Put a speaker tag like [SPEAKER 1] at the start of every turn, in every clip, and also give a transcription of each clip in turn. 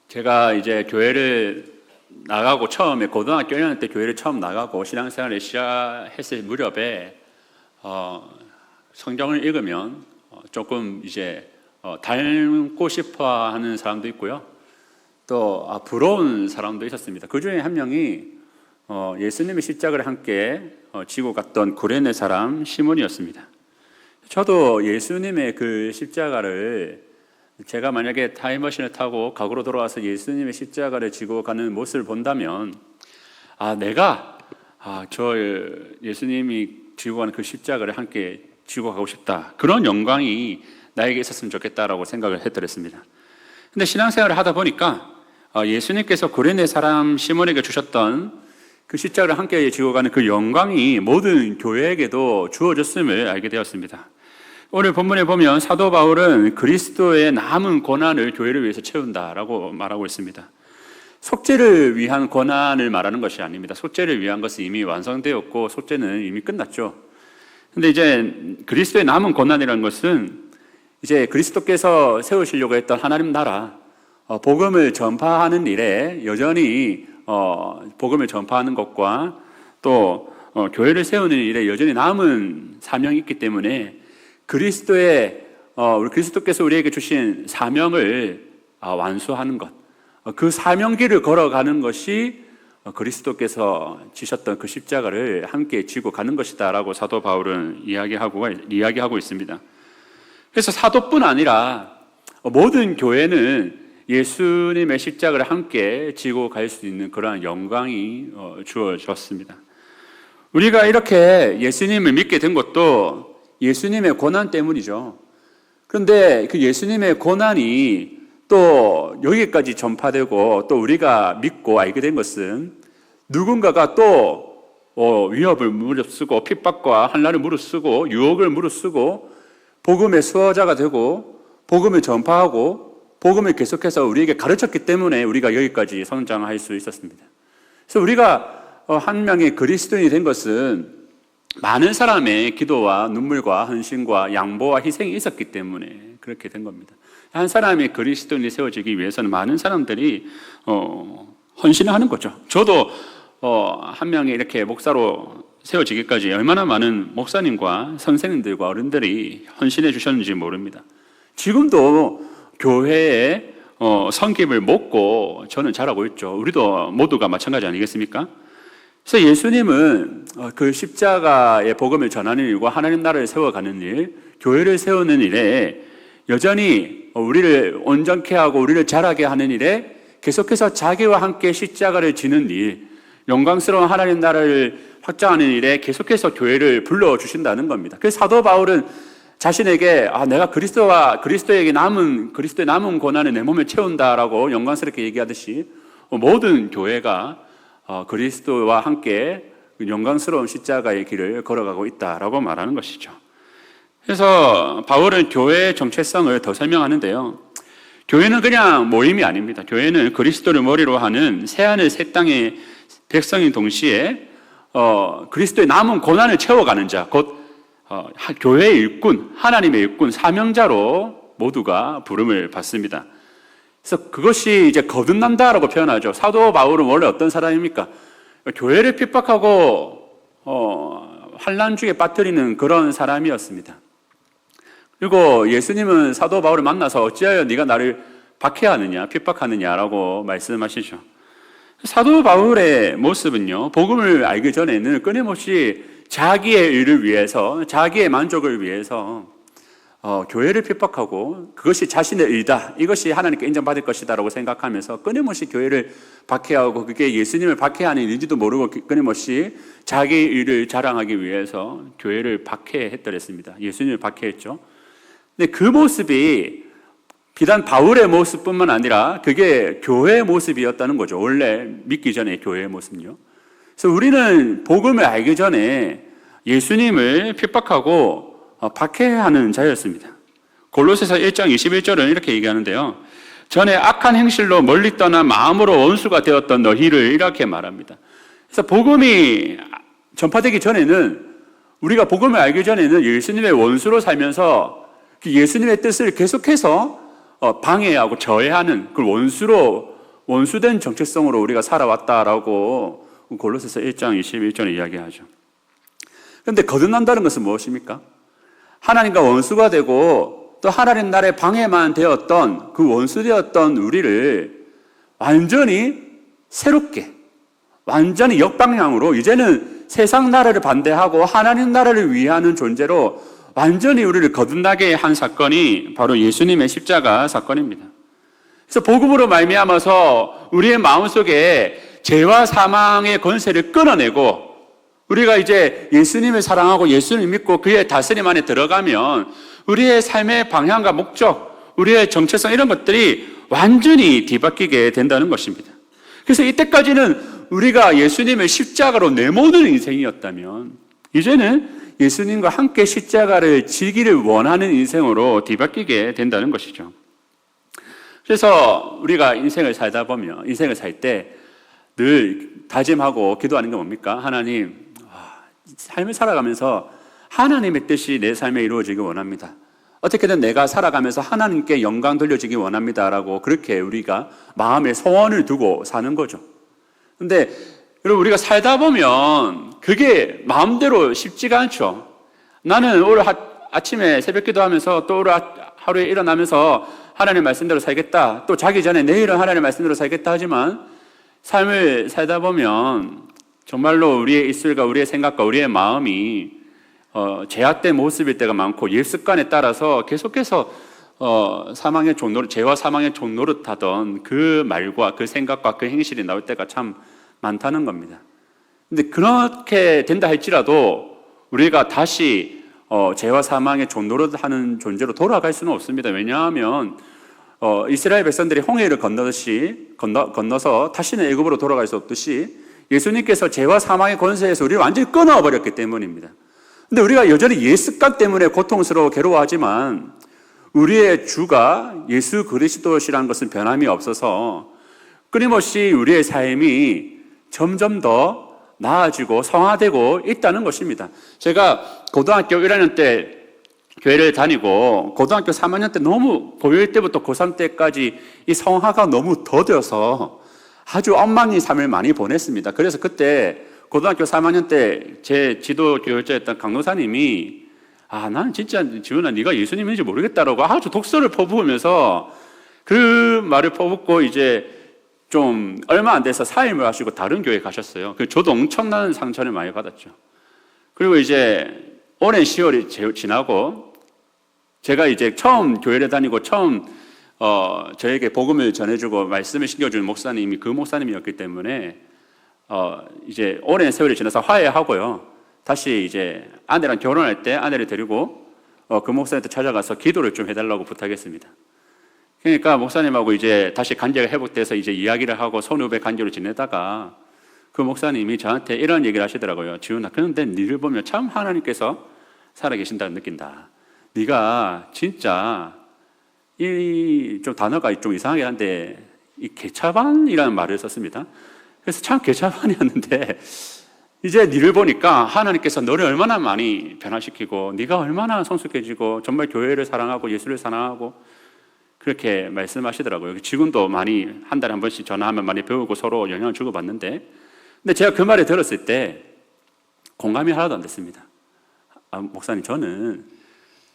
[SPEAKER 1] 제가 이제 교회를 나가고 처음에 고등학교 1학년 때 교회를 처음 나가고 신앙생활을 시작했을 무렵에 성경을 읽으면 조금 이제 닮고 싶어 하는 사람도 있고요. 또 부러운 사람도 있었습니다. 그 중에 한 명이 예수님의 십자가를 함께 지고 갔던 구레네 사람 시몬이었습니다. 저도 예수님의 그 십자가를 제가 만약에 타임머신을 타고 과거로 돌아와서 예수님의 십자가를 지고 가는 모습을 본다면 내가 저 예수님이 지고 가는 그 십자가를 함께 지고 가고 싶다, 그런 영광이 나에게 있었으면 좋겠다라고 생각을 했더랬습니다. 근데 신앙생활을 하다 보니까 예수님께서 구레네 사람 시몬에게 주셨던 그 십자가를 함께 지고 가는 그 영광이 모든 교회에게도 주어졌음을 알게 되었습니다. 오늘 본문에 보면 사도 바울은 그리스도의 남은 고난을 교회를 위해서 채운다라고 말하고 있습니다. 속죄를 위한 고난을 말하는 것이 아닙니다. 속죄를 위한 것은 이미 완성되었고 속죄는 이미 끝났죠. 근데 이제 그리스도의 남은 고난이라는 것은 이제 그리스도께서 세우시려고 했던 하나님 나라, 복음을 전파하는 일에 여전히 복음을 전파하는 것과 또 교회를 세우는 일에 여전히 남은 사명이 있기 때문에 우리 그리스도께서 우리에게 주신 사명을 완수하는 것, 그 사명길을 걸어가는 것이 그리스도께서 지셨던 그 십자가를 함께 지고 가는 것이다라고 사도 바울은 이야기하고 있습니다. 그래서 사도뿐 아니라 모든 교회는 예수님의 십자가를 함께 지고 갈 수 있는 그러한 영광이 주어졌습니다. 우리가 이렇게 예수님을 믿게 된 것도 예수님의 고난 때문이죠. 그런데 그 예수님의 고난이 또 여기까지 전파되고 또 우리가 믿고 알게 된 것은 누군가가 또 위협을 무릅쓰고 핍박과 환난을 무릅쓰고 유혹을 무릅쓰고 복음의 수호자가 되고 복음을 전파하고 복음을 계속해서 우리에게 가르쳤기 때문에 우리가 여기까지 성장할 수 있었습니다. 그래서 우리가 한 명의 그리스도인이 된 것은 많은 사람의 기도와 눈물과 헌신과 양보와 희생이 있었기 때문에 그렇게 된 겁니다. 한 사람의 그리스도인이 세워지기 위해서는 많은 사람들이 헌신을 하는 거죠. 저도 한 명의 이렇게 목사로 세워지기까지 얼마나 많은 목사님과 선생님들과 어른들이 헌신해 주셨는지 모릅니다. 지금도 교회에 섬김을 먹고 저는 잘하고 있죠. 우리도 모두가 마찬가지 아니겠습니까? 그래서 예수님은 그 십자가의 복음을 전하는 일과 하나님 나라를 세워가는 일, 교회를 세우는 일에 여전히 우리를 온전케 하고 우리를 자라게 하는 일에 계속해서 자기와 함께 십자가를 지는 일, 영광스러운 하나님 나라를 확장하는 일에 계속해서 교회를 불러주신다는 겁니다. 그래서 사도 바울은 자신에게 내가 그리스도의 남은 고난을 내 몸에 채운다라고 영광스럽게 얘기하듯이 모든 교회가 그리스도와 함께 영광스러운 십자가의 길을 걸어가고 있다라고 말하는 것이죠. 그래서 바울은 교회의 정체성을 더 설명하는데요. 교회는 그냥 모임이 아닙니다. 교회는 그리스도를 머리로 하는 새하늘 새 땅의 백성인 동시에 그리스도의 남은 고난을 채워가는 자, 곧 교회의 일꾼, 하나님의 일꾼, 사명자로 모두가 부름을 받습니다. 그래서 그것이 이제 거듭난다라고 표현하죠. 사도 바울은 원래 어떤 사람입니까? 교회를 핍박하고 환난 중에 빠뜨리는 그런 사람이었습니다. 그리고 예수님은 사도 바울을 만나서 어찌하여 네가 나를 박해하느냐, 핍박하느냐라고 말씀하시죠. 사도 바울의 모습은요, 복음을 알기 전에는 끊임없이 자기의 일을 위해서, 자기의 만족을 위해서 교회를 핍박하고 그것이 자신의 일이다, 이것이 하나님께 인정받을 것이다 라고 생각하면서 끊임없이 교회를 박해하고 그게 예수님을 박해하는 일인지도 모르고 끊임없이 자기 일을 자랑하기 위해서 교회를 박해했더랬습니다. 예수님을 박해했죠. 근데 그 모습이 비단 바울의 모습뿐만 아니라 그게 교회의 모습이었다는 거죠. 원래 믿기 전에 교회의 모습은요. 그래서 우리는 복음을 알기 전에 예수님을 핍박하고 박해하는 자였습니다. 골로새서 1장 21절은 이렇게 얘기하는데요. 전에 악한 행실로 멀리 떠나 마음으로 원수가 되었던 너희를 이렇게 말합니다. 그래서 복음이 전파되기 전에는, 우리가 복음을 알기 전에는 예수님의 원수로 살면서 그 예수님의 뜻을 계속해서 방해하고 저해하는 그 원수된 정체성으로 우리가 살아왔다라고 골로새서 1장 21절에 이야기하죠. 그런데 거듭난다는 것은 무엇입니까? 하나님과 원수가 되고 또 하나님 나라의 방해만 되었던 그 원수되었던 우리를 완전히 새롭게, 완전히 역방향으로 이제는 세상 나라를 반대하고 하나님 나라를 위하는 존재로 완전히 우리를 거듭나게 한 사건이 바로 예수님의 십자가 사건입니다. 그래서 복음으로 말미암아서 우리의 마음속에 죄와 사망의 권세를 끊어내고 우리가 이제 예수님을 사랑하고 예수를 믿고 그의 다스림 안에 들어가면 우리의 삶의 방향과 목적, 우리의 정체성 이런 것들이 완전히 뒤바뀌게 된다는 것입니다. 그래서 이때까지는 우리가 예수님을 십자가로 내모는 인생이었다면 이제는 예수님과 함께 십자가를 지기를 원하는 인생으로 뒤바뀌게 된다는 것이죠. 그래서 우리가 인생을 살다 보면, 인생을 살 때 늘 다짐하고 기도하는 게 뭡니까? 하나님, 삶을 살아가면서 하나님의 뜻이 내 삶에 이루어지기 원합니다. 어떻게든 내가 살아가면서 하나님께 영광 돌려지기 원합니다라고 그렇게 우리가 마음에 소원을 두고 사는 거죠. 근데 여러분, 우리가 살다 보면 그게 마음대로 쉽지가 않죠. 나는 오늘 아침에 새벽 기도하면서 또 오늘 하루에 일어나면서 하나님 말씀대로 살겠다. 또 자기 전에 내일은 하나님 말씀대로 살겠다 하지만 삶을 살다 보면 정말로 우리의 입술과 우리의 생각과 우리의 마음이 제약된 모습일 때가 많고 옛 습관에 따라서 계속해서 사망의 종노릇, 죄와 사망의 종노릇하던 그 말과 그 생각과 그 행실이 나올 때가 참 많다는 겁니다. 근데 그렇게 된다 할지라도 우리가 다시 죄와 사망의 종노릇하는 존재로 돌아갈 수는 없습니다. 왜냐하면 이스라엘 백성들이 홍해를 건너서 다시는 애굽으로 돌아갈 수 없듯이 예수님께서 죄와 사망의 권세에서 우리를 완전히 끊어버렸기 때문입니다. 근데 우리가 여전히 옛 습관 때문에 고통스러워 괴로워하지만 우리의 주가 예수 그리스도시라는 것은 변함이 없어서 끊임없이 우리의 삶이 점점 더 나아지고 성화되고 있다는 것입니다. 제가 고등학교 1학년 때 교회를 다니고 고등학교 3학년 때 너무 고1 때부터 고3 때까지 이 성화가 너무 더뎌서 아주 엉망인 삶을 많이 보냈습니다. 그래서 그때 고등학교 3학년 때 제 지도 교육자였던 강도사님이 나는 진짜 지훈아 네가 예수님인지 모르겠다라고 아주 독서를 퍼부으면서 그 말을 퍼붓고 이제 좀 얼마 안 돼서 사임을 하시고 다른 교회에 가셨어요. 저도 엄청난 상처를 많이 받았죠. 그리고 이제 오랜 시월이 지나고 제가 이제 처음 교회를 다니고 처음 저에게 복음을 전해주고 말씀을 신겨주는 목사님이 그 목사님이었기 때문에 이제 오랜 세월이 지나서 화해하고요. 다시 이제 아내랑 결혼할 때 아내를 데리고 그 목사님한테 찾아가서 기도를 좀 해달라고 부탁했습니다. 그러니까 목사님하고 이제 다시 관계가 회복돼서 이제 이야기를 하고 선후배 관계로 지내다가 그 목사님이 저한테 이런 얘기를 하시더라고요. 지훈아, 그런데 니를 보면 참 하나님께서 살아계신다는 느낀다. 네가 진짜 좀 단어가 좀 이상하긴 한데 이 개차반이라는 말을 썼습니다. 그래서 참 개차반이었는데 이제 니를 보니까 하나님께서 너를 얼마나 많이 변화시키고 네가 얼마나 성숙해지고 정말 교회를 사랑하고 예수를 사랑하고 그렇게 말씀하시더라고요. 지금도 많이 한 달에 한 번씩 전화하면 많이 배우고 서로 영향을 주고받는데 근데 제가 그 말을 들었을 때 공감이 하나도 안 됐습니다. 목사님, 저는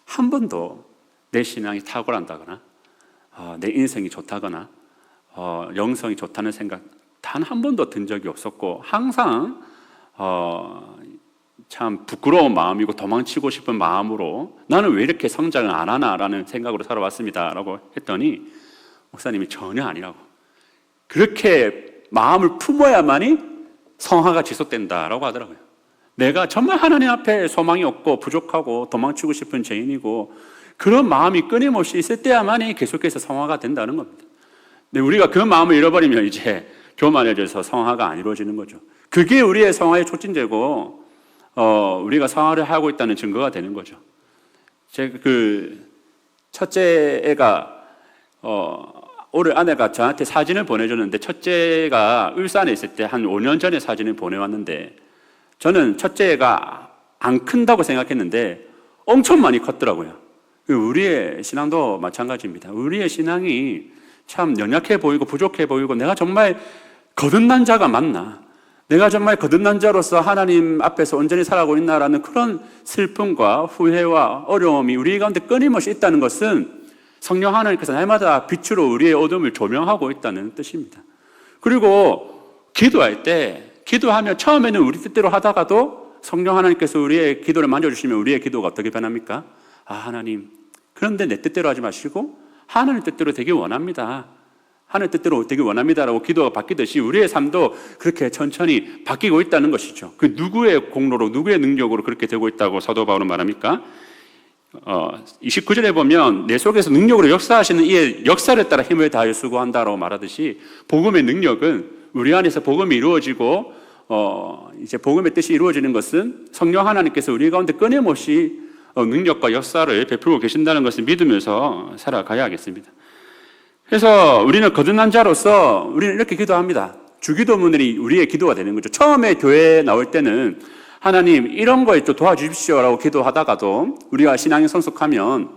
[SPEAKER 1] 한 번도 내 신앙이 탁월한다거나 내 인생이 좋다거나 영성이 좋다는 생각 단 한 번도 든 적이 없었고 항상 참 부끄러운 마음이고 도망치고 싶은 마음으로 나는 왜 이렇게 성장을 안 하나라는 생각으로 살아왔습니다 라고 했더니 목사님이 전혀 아니라고, 그렇게 마음을 품어야만이 성화가 지속된다라고 하더라고요. 내가 정말 하나님 앞에 소망이 없고 부족하고 도망치고 싶은 죄인이고 그런 마음이 끊임없이 있을 때야만이 계속해서 성화가 된다는 겁니다. 근데 우리가 그 마음을 잃어버리면 이제 교만해져서 성화가 안 이루어지는 거죠. 그게 우리의 성화의 촉진제고 우리가 성화를 하고 있다는 증거가 되는 거죠. 제가 첫째 애가 올해 아내가 저한테 사진을 보내줬는데 첫째가 울산에 있을 때 한 5년 전에 사진을 보내왔는데 저는 첫째가 안 큰다고 생각했는데 엄청 많이 컸더라고요. 우리의 신앙도 마찬가지입니다. 우리의 신앙이 참 연약해 보이고 부족해 보이고 내가 정말 거듭난 자가 맞나? 내가 정말 거듭난 자로서 하나님 앞에서 온전히 살아가고 있나라는 그런 슬픔과 후회와 어려움이 우리 가운데 끊임없이 있다는 것은 성령 하나님께서 날마다 빛으로 우리의 어둠을 조명하고 있다는 뜻입니다. 그리고 기도할 때 기도하면 처음에는 우리 뜻대로 하다가도 성령 하나님께서 우리의 기도를 만져주시면 우리의 기도가 어떻게 변합니까? 아, 하나님, 그런데 내 뜻대로 하지 마시고 하나님 뜻대로 되길 원합니다. 하나님 뜻대로 되길 원합니다라고 기도가 바뀌듯이 우리의 삶도 그렇게 천천히 바뀌고 있다는 것이죠. 그 누구의 공로로 누구의 능력으로 그렇게 되고 있다고 사도 바울은 말합니까? 29절에 보면 내 속에서 능력으로 역사하시는 이의 역사를 따라 힘을 다하여 수고한다라고 말하듯이 복음의 능력은 우리 안에서 복음이 이루어지고 이제 복음의 뜻이 이루어지는 것은 성령 하나님께서 우리 가운데 끊임없이 능력과 역사를 베풀고 계신다는 것을 믿으면서 살아가야 하겠습니다. 그래서 우리는 거듭난 자로서 우리는 이렇게 기도합니다. 주기도문이 우리의 기도가 되는 거죠. 처음에 교회에 나올 때는 하나님 이런 거에 또 도와주십시오라고 기도하다가도 우리가 신앙이 성숙하면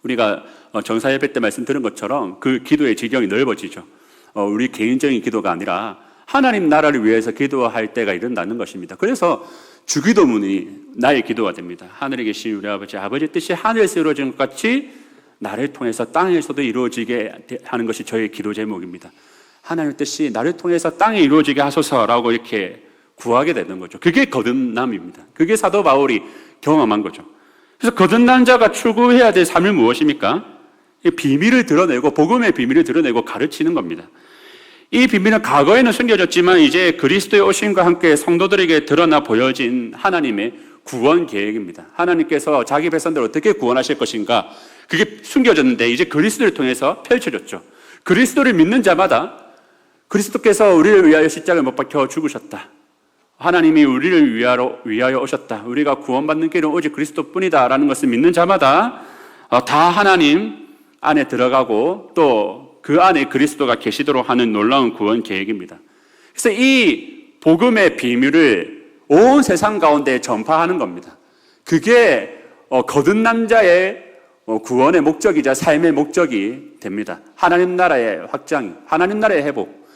[SPEAKER 1] 우리가 정사 예배 때 말씀 드린 것처럼 그 기도의 지경이 넓어지죠. 우리 개인적인 기도가 아니라 하나님 나라를 위해서 기도할 때가 이른다는 것입니다. 그래서 주기도문이 나의 기도가 됩니다. 하늘에 계신 우리 아버지, 아버지 뜻이 하늘에서 이루어지는 것 같이 나를 통해서 땅에서도 이루어지게 하는 것이 저의 기도 제목입니다. 하나님의 뜻이 나를 통해서 땅에 이루어지게 하소서라고 이렇게 구하게 되는 거죠. 그게 거듭남입니다. 그게 사도 바울이 경험한 거죠. 그래서 거듭난 자가 추구해야 될 삶이 무엇입니까? 비밀을 드러내고 복음의 비밀을 드러내고 가르치는 겁니다. 이 비밀은 과거에는 숨겨졌지만 이제 그리스도의 오심과 함께 성도들에게 드러나 보여진 하나님의 구원 계획입니다. 하나님께서 자기 백성들을 어떻게 구원하실 것인가, 그게 숨겨졌는데 이제 그리스도를 통해서 펼쳐졌죠. 그리스도를 믿는 자마다 그리스도께서 우리를 위하여 십자가에 못 박혀 죽으셨다, 하나님이 우리를 위하여 오셨다, 우리가 구원받는 길은 오직 그리스도뿐이다 라는 것을 믿는 자마다 다 하나님 안에 들어가고 또 그 안에 그리스도가 계시도록 하는 놀라운 구원 계획입니다. 그래서 이 복음의 비밀을 온 세상 가운데 전파하는 겁니다. 그게 거듭난 자의 구원의 목적이자 삶의 목적이 됩니다. 하나님 나라의 확장, 하나님 나라의 회복.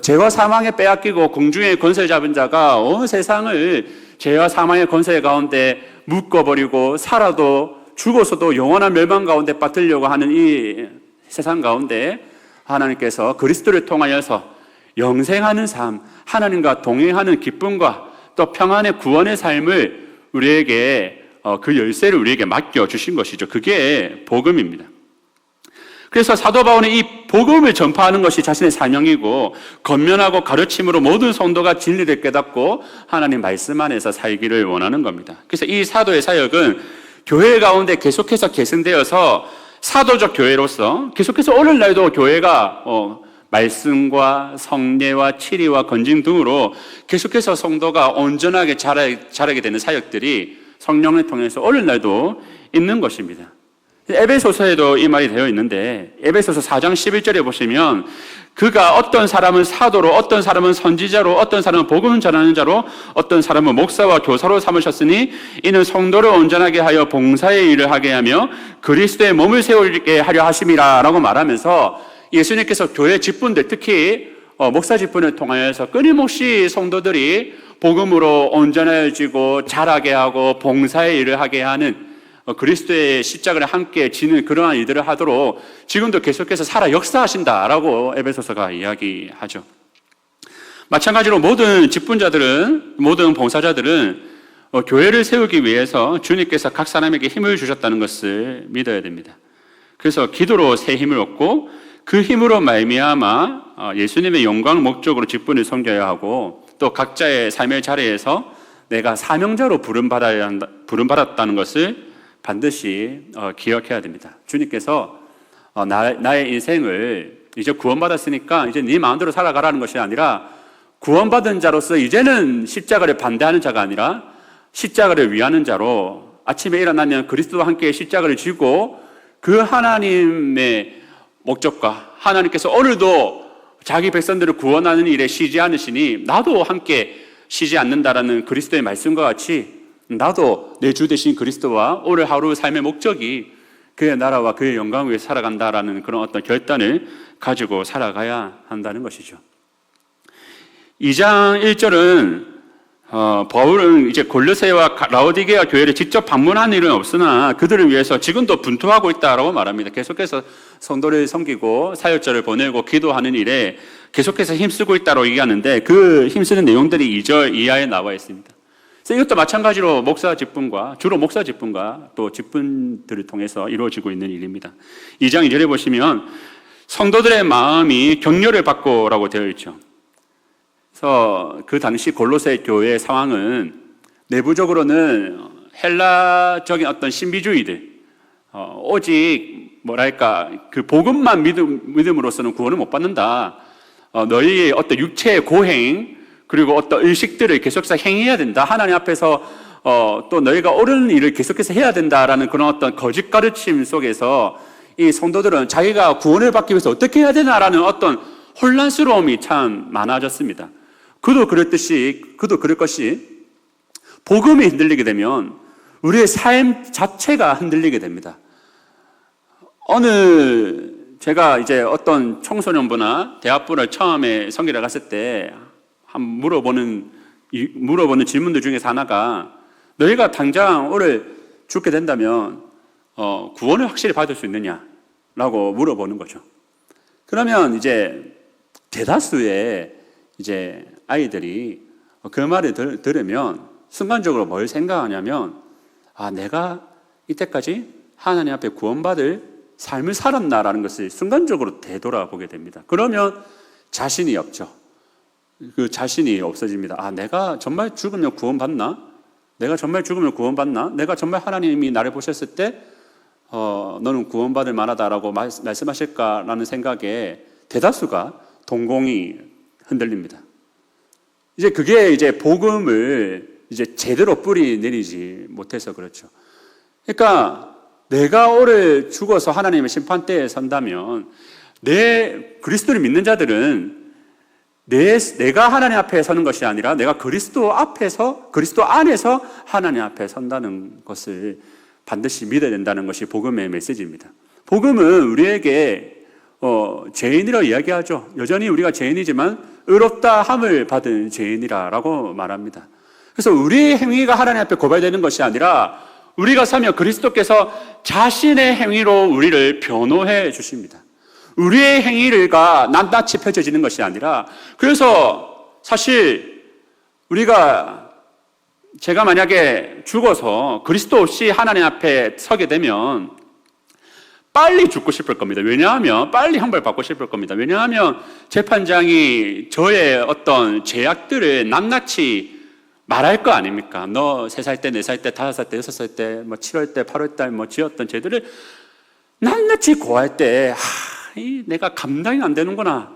[SPEAKER 1] 죄와 사망에 빼앗기고 공중의 권세 잡은 자가 온 세상을 죄와 사망의 권세 가운데 묶어버리고 살아도 죽어서도 영원한 멸망 가운데 빠뜨리려고 하는 이 세상 가운데 하나님께서 그리스도를 통하여서 영생하는 삶, 하나님과 동행하는 기쁨과 또 평안의 구원의 삶을 우리에게 그 열쇠를 우리에게 맡겨주신 것이죠. 그게 복음입니다. 그래서 사도 바울은 이 복음을 전파하는 것이 자신의 사명이고 권면하고 가르침으로 모든 성도가 진리를 깨닫고 하나님 말씀 안에서 살기를 원하는 겁니다. 그래서 이 사도의 사역은 교회 가운데 계속해서 계승되어서 사도적 교회로서 계속해서 오늘날도 교회가 말씀과 성례와 치리와 건진 등으로 계속해서 성도가 온전하게 자라게 되는 사역들이 성령을 통해서 오늘날도 있는 것입니다. 에베소서에도 이 말이 되어 있는데 에베소서 4장 11절에 보시면 그가 어떤 사람은 사도로, 어떤 사람은 선지자로, 어떤 사람은 복음 전하는 자로, 어떤 사람은 목사와 교사로 삼으셨으니 이는 성도를 온전하게 하여 봉사의 일을 하게 하며 그리스도의 몸을 세우게 하려 하심이라 라고 말하면서 예수님께서 교회 직분들, 특히 목사 직분을 통하여서 끊임없이 성도들이 복음으로 온전해지고 자라게 하고 봉사의 일을 하게 하는 그리스도의 십자가를 함께 지는 그러한 일들을 하도록 지금도 계속해서 살아 역사하신다라고 에베소서가 이야기하죠. 마찬가지로 모든 직분자들은, 모든 봉사자들은 교회를 세우기 위해서 주님께서 각 사람에게 힘을 주셨다는 것을 믿어야 됩니다. 그래서 기도로 새 힘을 얻고 그 힘으로 말미암아 예수님의 영광 목적으로 직분을 섬겨야 하고 또 각자의 삶의 자리에서 내가 사명자로 부름받았다는 것을 반드시 기억해야 됩니다. 주님께서 나의 인생을 이제 구원받았으니까 이제 네 마음대로 살아가라는 것이 아니라 구원받은 자로서 이제는 십자가를 반대하는 자가 아니라 십자가를 위하는 자로 아침에 일어나면 그리스도와 함께 십자가를 지고 그 하나님의 목적과 하나님께서 오늘도 자기 백성들을 구원하는 일에 쉬지 않으시니 나도 함께 쉬지 않는다라는 그리스도의 말씀과 같이 나도 내 주 되신 그리스도와 오늘 하루 삶의 목적이 그의 나라와 그의 영광 위에 살아간다라는 그런 어떤 결단을 가지고 살아가야 한다는 것이죠. 2장 1절은 바울은 이제 골로새와 라오디게아 교회를 직접 방문한 일은 없으나 그들을 위해서 지금도 분투하고 있다라고 말합니다. 계속해서 성도를 섬기고 사역자를 보내고 기도하는 일에 계속해서 힘쓰고 있다고 얘기하는데 그 힘쓰는 내용들이 2절 이하에 나와 있습니다. 그래서 이것도 마찬가지로 목사 직분과 주로 목사 직분과 또 직분들을 통해서 이루어지고 있는 일입니다. 2장 2절에 보시면 성도들의 마음이 격려를 받고라고 되어 있죠. 그래서 그 당시 골로새 교회의 상황은 내부적으로는 헬라적인 어떤 신비주의들, 오직 그 복음만 믿음으로서는 구원을 못 받는다. 너희의 어떤 육체의 고행 그리고 어떤 의식들을 계속해서 행해야 된다. 하나님 앞에서 또 너희가 옳은 일을 계속해서 해야 된다라는 그런 어떤 거짓 가르침 속에서 이 성도들은 자기가 구원을 받기 위해서 어떻게 해야 되나라는 어떤 혼란스러움이 참 많아졌습니다. 그도 그럴 것이 복음이 흔들리게 되면 우리의 삶 자체가 흔들리게 됩니다. 제가 이제 어떤 청소년부나 대학부를 처음에 선교를 갔을 때 물어보는 질문들 중에서 하나가 너희가 당장 오늘 죽게 된다면 구원을 확실히 받을 수 있느냐라고 물어보는 거죠. 그러면 이제 대다수의 이제 아이들이 그 말을 들으면 순간적으로 뭘 생각하냐면 내가 이때까지 하나님 앞에 구원받을 삶을 살았나라는 것을 순간적으로 되돌아보게 됩니다. 그러면 자신이 없죠. 그 자신이 없어집니다. 내가 정말 죽으면 구원받나? 내가 정말 죽으면 구원받나? 내가 정말 하나님이 나를 보셨을 때 너는 구원받을 만하다라고 말씀하실까라는 생각에 대다수가 동공이 흔들립니다. 그게 복음을 제대로 뿌리 내리지 못해서 그렇죠. 그러니까 내가 오늘 죽어서 하나님의 심판대에 선다면 그리스도를 믿는 자들은 내가 하나님 앞에 서는 것이 아니라 내가 그리스도 안에서 하나님 앞에 선다는 것을 반드시 믿어야 된다는 것이 복음의 메시지입니다. 복음은 우리에게 죄인이라고 이야기하죠. 여전히 우리가 죄인이지만 의롭다 함을 받은 죄인이라고 말합니다. 그래서 우리의 행위가 하나님 앞에 고발되는 것이 아니라 우리가 살며 그리스도께서 자신의 행위로 우리를 변호해 주십니다. 우리의 행위가 낱낱이 펼쳐지는 것이 아니라 그래서 사실 제가 만약에 죽어서 그리스도 없이 하나님 앞에 서게 되면 빨리 죽고 싶을 겁니다. 왜냐하면 빨리 형벌받고 싶을 겁니다. 왜냐하면 재판장이 저의 어떤 죄악들을 낱낱이 말할 거 아닙니까? 너 3살 때, 4살 때, 5살 때, 6살 때, 7월 때, 8월 달 지었던 죄들을 낱낱이 고할 때 내가 감당이 안 되는구나.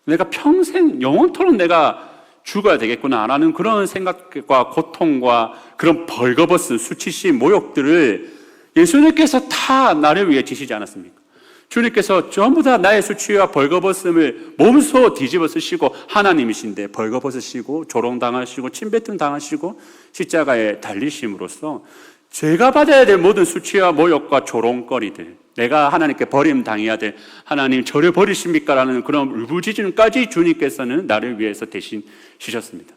[SPEAKER 1] 내가 평생 영원토록 내가 죽어야 되겠구나 라는 그런 생각과 고통과 그런 벌거벗은 수치심, 모욕들을 예수님께서 다 나를 위해 지시지 않았습니까? 주님께서 전부 다 나의 수치와 벌거벗음을 몸소 뒤집어 쓰시고 하나님이신데 벌거벗으시고 조롱당하시고 침뱉음 당하시고 십자가에 달리심으로써 제가 받아야 될 모든 수치와 모욕과 조롱거리들, 내가 하나님께 버림당해야 될 하나님 저를 버리십니까? 라는 그런 울부짖음까지 주님께서는 나를 위해서 대신 지셨습니다.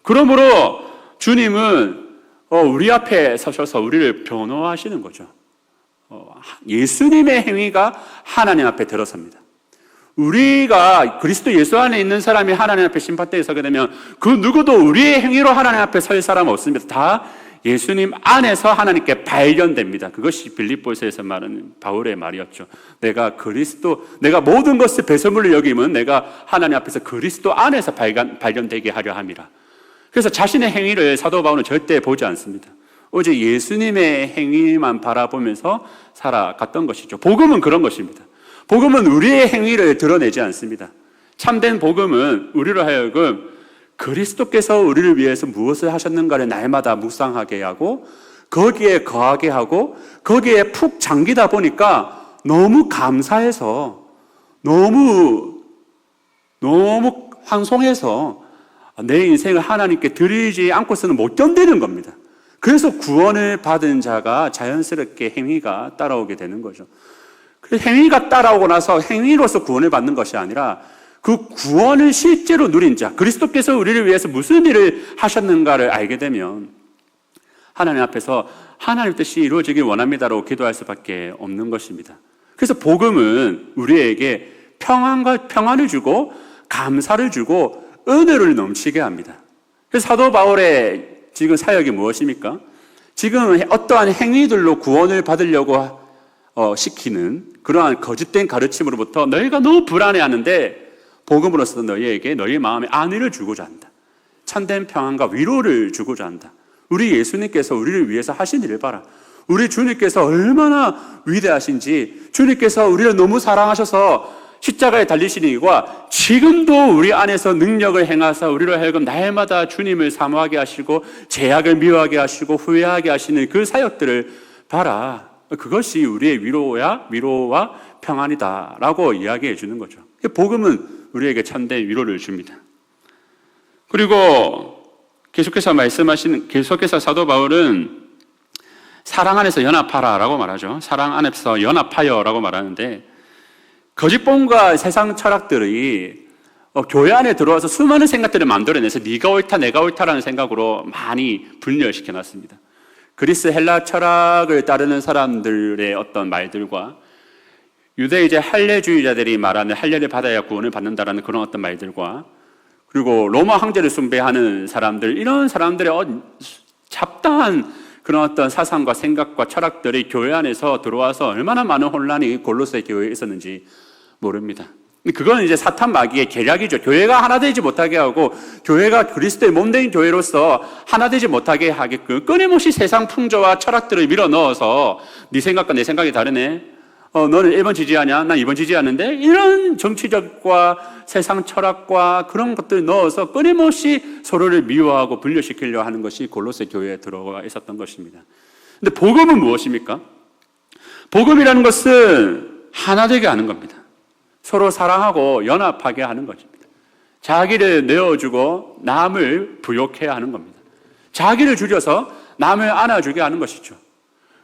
[SPEAKER 1] 그러므로 주님은 우리 앞에 서셔서 우리를 변호하시는 거죠. 예수님의 행위가 하나님 앞에 들어섭니다. 우리가 그리스도 예수 안에 있는 사람이 하나님 앞에 심판대에 서게 되면 그 누구도 우리의 행위로 하나님 앞에 설 사람 없습니다. 다 예수님 안에서 하나님께 발견됩니다. 그것이 빌립보서에서 말하는 바울의 말이었죠. 내가 모든 것을 배설물로 여기면 내가 하나님 앞에서 그리스도 안에서 발견되게 하려 함이라. 그래서 자신의 행위를 사도 바울은 절대 보지 않습니다. 오직 예수님의 행위만 바라보면서 살아갔던 것이죠. 복음은 그런 것입니다. 복음은 우리의 행위를 드러내지 않습니다. 참된 복음은 우리로 하여금 그리스도께서 우리를 위해서 무엇을 하셨는가를 날마다 묵상하게 하고 거기에 거하게 하고 거기에 푹 잠기다 보니까 너무 감사해서 너무 황송해서 내 인생을 하나님께 드리지 않고서는 못 견디는 겁니다. 그래서 구원을 받은 자가 자연스럽게 행위가 따라오게 되는 거죠. 행위가 따라오고 나서 행위로서 구원을 받는 것이 아니라 그 구원을 실제로 누린 자, 그리스도께서 우리를 위해서 무슨 일을 하셨는가를 알게 되면 하나님 앞에서 하나님 뜻이 이루어지길 원합니다라고 기도할 수밖에 없는 것입니다. 그래서 복음은 우리에게 평안을 주고 감사를 주고 은혜를 넘치게 합니다. 그래서 사도 바울의 지금 사역이 무엇입니까? 지금 어떠한 행위들로 구원을 받으려고 시키는 그러한 거짓된 가르침으로부터 너희가 너무 불안해하는데 복음으로서 너희에게 너희 마음에 안위를 주고자 한다. 참된 평안과 위로를 주고자 한다. 우리 예수님께서 우리를 위해서 하신 일을 봐라. 우리 주님께서 얼마나 위대하신지, 주님께서 우리를 너무 사랑하셔서 십자가에 달리신 이유가 지금도 우리 안에서 능력을 행하사 우리로 하여금 날마다 주님을 사모하게 하시고 죄악을 미워하게 하시고 후회하게 하시는 그 사역들을 봐라. 그것이 우리의 위로와 평안이다라고 이야기해 주는 거죠. 복음은 우리에게 참된 위로를 줍니다. 그리고 계속해서 사도 바울은 사랑 안에서 연합하라라고 말하죠. 사랑 안에서 연합하여라고 말하는데, 거짓본과 세상 철학들이 교회 안에 들어와서 수많은 생각들을 만들어내서 네가 옳다 내가 옳다라는 생각으로 많이 분열시켜 놨습니다. 그리스 헬라 철학을 따르는 사람들의 어떤 말들과 유대 이제 할례주의자들이 말하는 할례를 받아야 구원을 받는다라는 그런 어떤 말들과, 그리고 로마 황제를 숭배하는 사람들, 이런 사람들의 잡다한 그런 어떤 사상과 생각과 철학들이 교회 안에서 들어와서 얼마나 많은 혼란이 골로새 교회에 있었는지 모릅니다. 그건 이제 사탄 마귀의 계략이죠. 교회가 하나 되지 못하게 하고 교회가 그리스도의 몸된 교회로서 하나 되지 못하게 하게끔 끊임없이 세상 풍조와 철학들을 밀어 넣어서 네 생각과 내 생각이 다르네. 너는 1번 지지하냐? 난 2번 지지하는데, 이런 정치적과 세상 철학과 그런 것들을 넣어서 끊임없이 서로를 미워하고 분열시키려 하는 것이 골로새 교회에 들어가 있었던 것입니다. 근데 복음은 무엇입니까? 복음이라는 것은 하나 되게 하는 겁니다. 서로 사랑하고 연합하게 하는 것입니다. 자기를 내어주고 남을 부욕해야 하는 겁니다. 자기를 줄여서 남을 안아주게 하는 것이죠.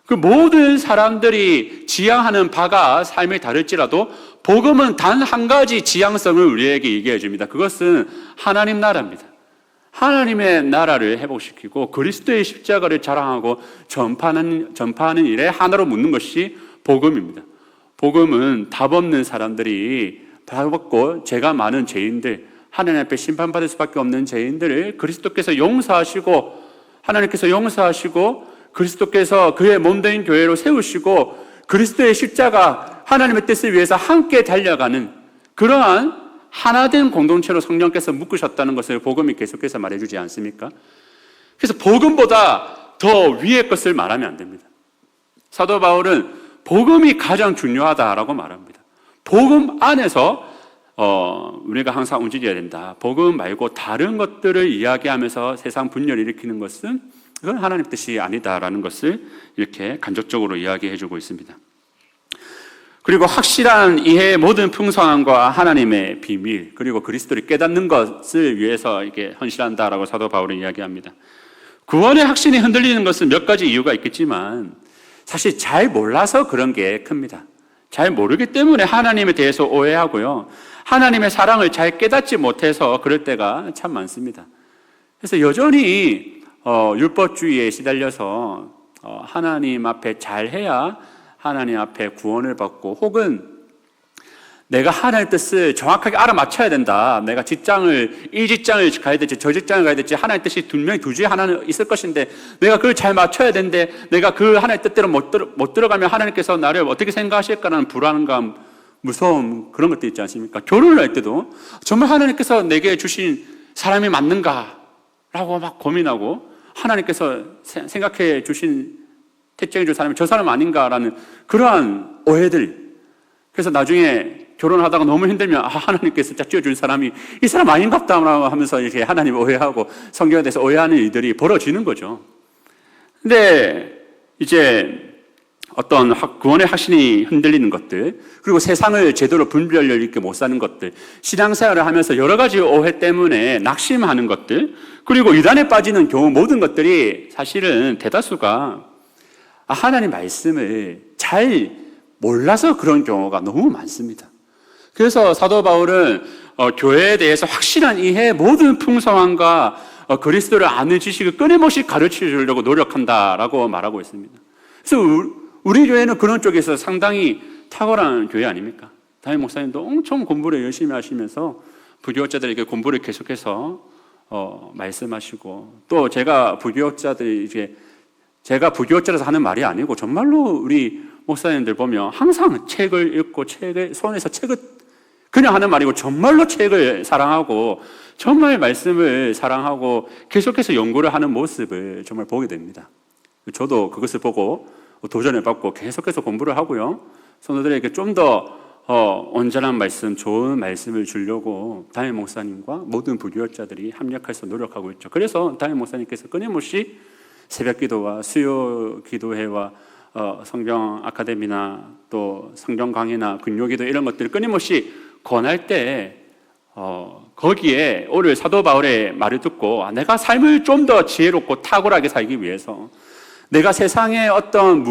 [SPEAKER 1] 그 모든 사람들이 지향하는 바가 삶이 다를지라도 복음은 단 한 가지 지향성을 우리에게 얘기해 줍니다. 그것은 하나님 나라입니다. 하나님의 나라를 회복시키고 그리스도의 십자가를 자랑하고 전파하는 일에 하나로 묻는 것이 복음입니다. 복음은 답 없는 사람들이 답 없고 죄가 많은 죄인들, 하나님 앞에 심판받을 수밖에 없는 죄인들을 그리스도께서 용서하시고, 하나님께서 용서하시고 그리스도께서 그의 몸된 교회로 세우시고 그리스도의 십자가, 하나님의 뜻을 위해서 함께 달려가는 그러한 하나된 공동체로 성령께서 묶으셨다는 것을 복음이 계속해서 말해주지 않습니까? 그래서 복음보다 더 위의 것을 말하면 안 됩니다. 사도 바울은 복음이 가장 중요하다라고 말합니다. 복음 안에서 우리가 항상 움직여야 된다. 복음 말고 다른 것들을 이야기하면서 세상 분열을 일으키는 것은 그건 하나님 뜻이 아니다라는 것을 이렇게 간접적으로 이야기해주고 있습니다. 그리고 확실한 이해의 모든 풍성함과 하나님의 비밀, 그리고 그리스도를 깨닫는 것을 위해서 이렇게 헌신한다라고 사도 바울은 이야기합니다. 구원의 확신이 흔들리는 것은 몇 가지 이유가 있겠지만 사실 잘 몰라서 그런 게 큽니다. 잘 모르기 때문에 하나님에 대해서 오해하고요, 하나님의 사랑을 잘 깨닫지 못해서 그럴 때가 참 많습니다. 그래서 여전히 율법주의에 시달려서 하나님 앞에 잘해야 하나님 앞에 구원을 받고, 혹은 내가 하나님의 뜻을 정확하게 알아맞혀야 된다. 내가 이 직장을 가야 될지 저 직장을 가야 될지 하나님의 뜻이 분명히 두 주에 하나는 있을 것인데 내가 그걸 잘 맞춰야 되는데 내가 그 하나님의 뜻대로 못 들어가면 하나님께서 나를 어떻게 생각하실까라는 불안감, 무서움, 그런 것도 있지 않습니까? 결혼을 할 때도 정말 하나님께서 내게 주신 사람이 맞는가? 라고 막 고민하고, 하나님께서 생각해 주신, 택정해 줄 사람이 저 사람 아닌가라는 그러한 오해들. 그래서 나중에 결혼하다가 너무 힘들면 하나님께서 짝지어준 사람이 이 사람 아닌갑다 하면서 이렇게 하나님 오해하고 성경에 대해서 오해하는 일들이 벌어지는 거죠. 근데 이제 어떤 구원의 확신이 흔들리는 것들, 그리고 세상을 제대로 분별력 있게 못 사는 것들, 신앙생활을 하면서 여러 가지 오해 때문에 낙심하는 것들, 그리고 이단에 빠지는 경우 모든 것들이 사실은 대다수가 하나님 말씀을 잘 몰라서 그런 경우가 너무 많습니다. 그래서 사도 바울은 교회에 대해서 확실한 이해, 모든 풍성함과 그리스도를 아는 지식을 끊임없이 가르쳐 주려고 노력한다라고 말하고 있습니다. 그래서 우리 교회는 그런 쪽에서 상당히 탁월한 교회 아닙니까? 담임 목사님도 엄청 공부를 열심히 하시면서 부교육자들에게 공부를 계속해서 말씀하시고, 또 제가 부교육자라서 하는 말이 아니고 정말로 우리 목사님들 보면 항상 책을 읽고 손에서 책을 그냥 하는 말이고 정말로 책을 사랑하고 정말 말씀을 사랑하고 계속해서 연구를 하는 모습을 정말 보게 됩니다. 저도 그것을 보고 도전을 받고 계속해서 공부를 하고요. 성도들에게 좀 더 온전한 말씀, 좋은 말씀을 주려고 담임 목사님과 모든 부교육자들이 협력해서 노력하고 있죠. 그래서 담임 목사님께서 끊임없이 새벽 기도와 수요 기도회와 성경 아카데미나 또 성경 강의나 근요 기도 이런 것들을 끊임없이 권할 때 거기에 오늘 사도 바울의 말을 듣고 내가 삶을 좀 더 지혜롭고 탁월하게 살기 위해서 내가 세상의 어떤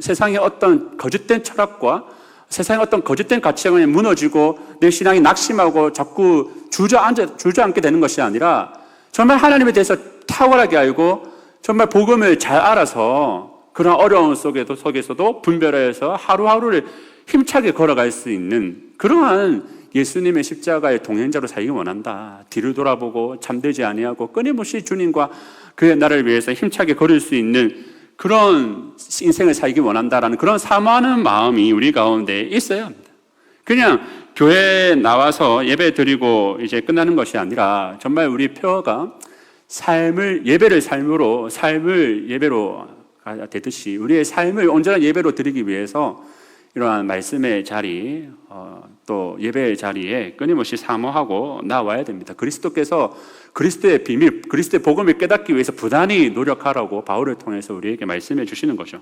[SPEAKER 1] 세상의 어떤 거짓된 철학과 세상의 어떤 거짓된 가치관에 무너지고 내 신앙이 낙심하고 자꾸 주저앉게 되는 것이 아니라 정말 하나님에 대해서 탁월하게 알고 정말 복음을 잘 알아서 그런 어려움 속에서도 분별해서 하루하루를 힘차게 걸어갈 수 있는 그러한 예수님의 십자가의 동행자로 살기 원한다. 뒤를 돌아보고 잠들지 아니하고 끊임없이 주님과 그의 나를 위해서 힘차게 걸을 수 있는 그런 인생을 살기 원한다라는 그런 사모하는 마음이 우리 가운데 있어야 합니다. 그냥 교회에 나와서 예배 드리고 이제 끝나는 것이 아니라 정말 우리 표어가 예배를 예배로 되듯이 우리의 삶을 온전한 예배로 드리기 위해서 이러한 말씀의 자리, 또 예배의 자리에 끊임없이 사모하고 나와야 됩니다. 그리스도께서 그리스도의 비밀, 그리스도의 복음을 깨닫기 위해서 부단히 노력하라고 바울을 통해서 우리에게 말씀해 주시는 거죠.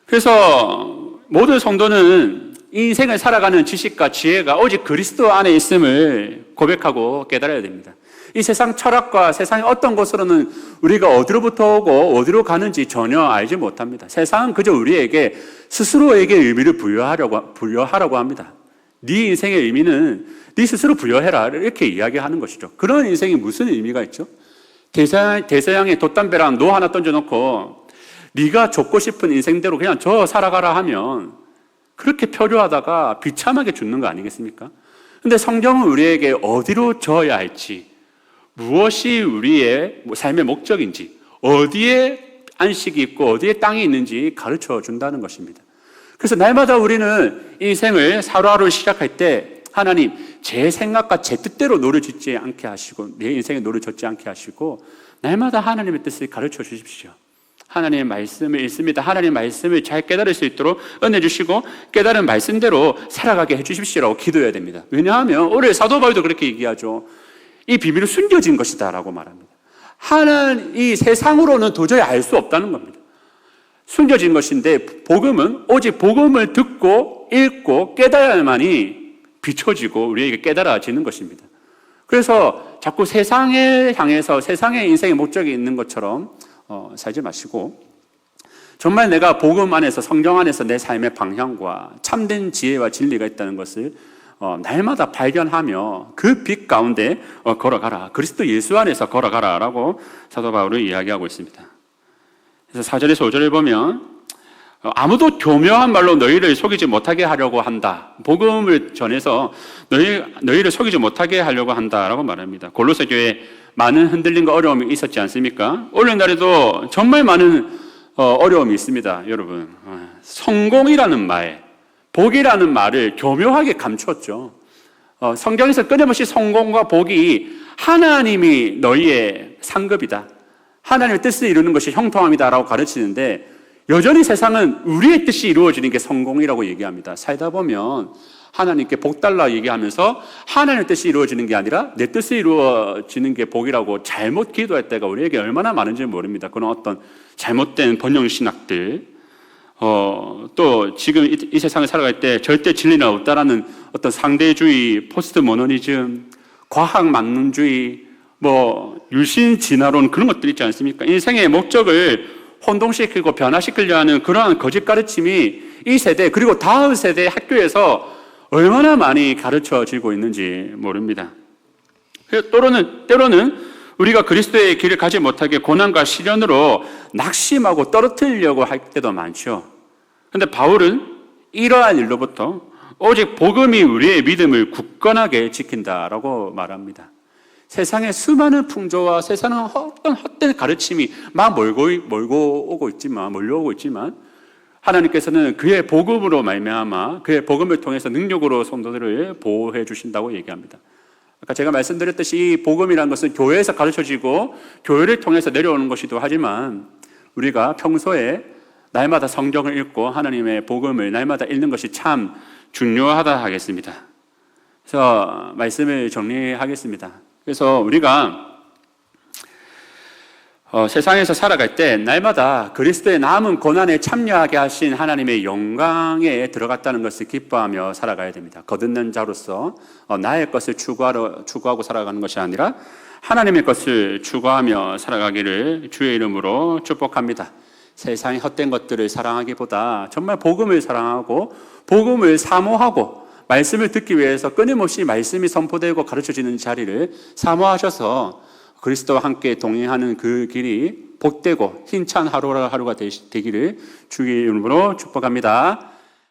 [SPEAKER 1] 그래서 모든 성도는 인생을 살아가는 지식과 지혜가 오직 그리스도 안에 있음을 고백하고 깨달아야 됩니다. 이 세상 철학과 세상의 어떤 것으로는 우리가 어디로부터 오고 어디로 가는지 전혀 알지 못합니다. 세상은 그저 우리에게 스스로에게 의미를 부여하라고 합니다. 네 인생의 의미는 네 스스로 부여해라 이렇게 이야기하는 것이죠. 그런 인생이 무슨 의미가 있죠? 대서양에 돛담배랑 노 하나 던져놓고 네가 좁고 싶은 인생대로 그냥 저 살아가라 하면 그렇게 표류하다가 비참하게 죽는 거 아니겠습니까? 근데 성경은 우리에게 어디로 져야 할지, 무엇이 우리의 삶의 목적인지, 어디에 안식이 있고 어디에 땅이 있는지 가르쳐 준다는 것입니다. 그래서 날마다 우리는 인생을 하루하루 시작할 때 하나님 제 생각과 제 뜻대로 노를 짓지 않게 하시고 내 인생에 노를 젓지 않게 하시고 날마다 하나님의 뜻을 가르쳐 주십시오. 하나님의 말씀을 읽습니다. 하나님의 말씀을 잘 깨달을 수 있도록 은혜 주시고 깨달은 말씀대로 살아가게 해주십시오라고 기도해야 됩니다. 왜냐하면 오늘 사도 바울도 그렇게 얘기하죠. 이 비밀은 숨겨진 것이다 라고 말합니다. 이 세상으로는 도저히 알 수 없다는 겁니다. 숨겨진 것인데 복음은 오직 복음을 듣고 읽고 깨달아야만이 비춰지고 우리에게 깨달아지는 것입니다. 그래서 자꾸 세상에 향해서 세상의 인생의 목적이 있는 것처럼 살지 마시고 정말 내가 복음 안에서 성경 안에서 내 삶의 방향과 참된 지혜와 진리가 있다는 것을 날마다 발견하며 그 빛 가운데 걸어가라. 그리스도 예수 안에서 걸어가라 라고 사도 바울은 이야기하고 있습니다. 그래서 4절에서 5절을 보면 아무도 교묘한 말로 너희를 속이지 못하게 하려고 한다. 복음을 전해서 너희를 속이지 못하게 하려고 한다라고 말합니다. 골로새 교회에 많은 흔들림과 어려움이 있었지 않습니까? 오늘날에도 정말 많은 어려움이 있습니다. 여러분, 성공이라는 말, 복이라는 말을 교묘하게 감췄죠. 성경에서 끊임없이 성공과 복이 하나님이 너희의 상급이다, 하나님의 뜻을 이루는 것이 형통함이다라고 가르치는데 여전히 세상은 우리의 뜻이 이루어지는 게 성공이라고 얘기합니다. 살다 보면 하나님께 복 달라 얘기하면서 하나님의 뜻이 이루어지는 게 아니라 내 뜻이 이루어지는 게 복이라고 잘못 기도할 때가 우리에게 얼마나 많은지 모릅니다. 그런 어떤 잘못된 번영신학들, 또 지금 이 세상을 살아갈 때 절대 진리는 없다라는 어떤 상대주의, 포스트 모노니즘, 과학 만능주의, 율신 진화론 그런 것들 있지 않습니까? 인생의 목적을 혼동시키고 변화시키려 하는 그러한 거짓 가르침이 이 세대 그리고 다음 세대 학교에서 얼마나 많이 가르쳐지고 있는지 모릅니다. 때로는 우리가 그리스도의 길을 가지 못하게 고난과 시련으로 낙심하고 떨어뜨리려고 할 때도 많죠. 그런데 바울은 이러한 일로부터 오직 복음이 우리의 믿음을 굳건하게 지킨다라고 말합니다. 세상에 수많은 풍조와 세상은 어떤 헛된 가르침이 막 몰려오고 있지만 하나님께서는 그의 복음으로 말미암아 그의 복음을 통해서 능력으로 성도들을 보호해 주신다고 얘기합니다. 아까 제가 말씀드렸듯이 이 복음이라는 것은 교회에서 가르쳐지고 교회를 통해서 내려오는 것이기도 하지만 우리가 평소에 날마다 성경을 읽고 하나님의 복음을 날마다 읽는 것이 참 중요하다 하겠습니다. 그래서 말씀을 정리하겠습니다. 그래서 우리가 세상에서 살아갈 때 날마다 그리스도의 남은 고난에 참여하게 하신 하나님의 영광에 들어갔다는 것을 기뻐하며 살아가야 됩니다. 거듭난 자로서 나의 것을 추구하고 살아가는 것이 아니라 하나님의 것을 추구하며 살아가기를 주의 이름으로 축복합니다. 세상의 헛된 것들을 사랑하기보다 정말 복음을 사랑하고 복음을 사모하고 말씀을 듣기 위해서 끊임없이 말씀이 선포되고 가르쳐지는 자리를 사모하셔서 그리스도와 함께 동행하는 그 길이 복되고 힘찬 하루가 되기를 주의 이름으로 축복합니다.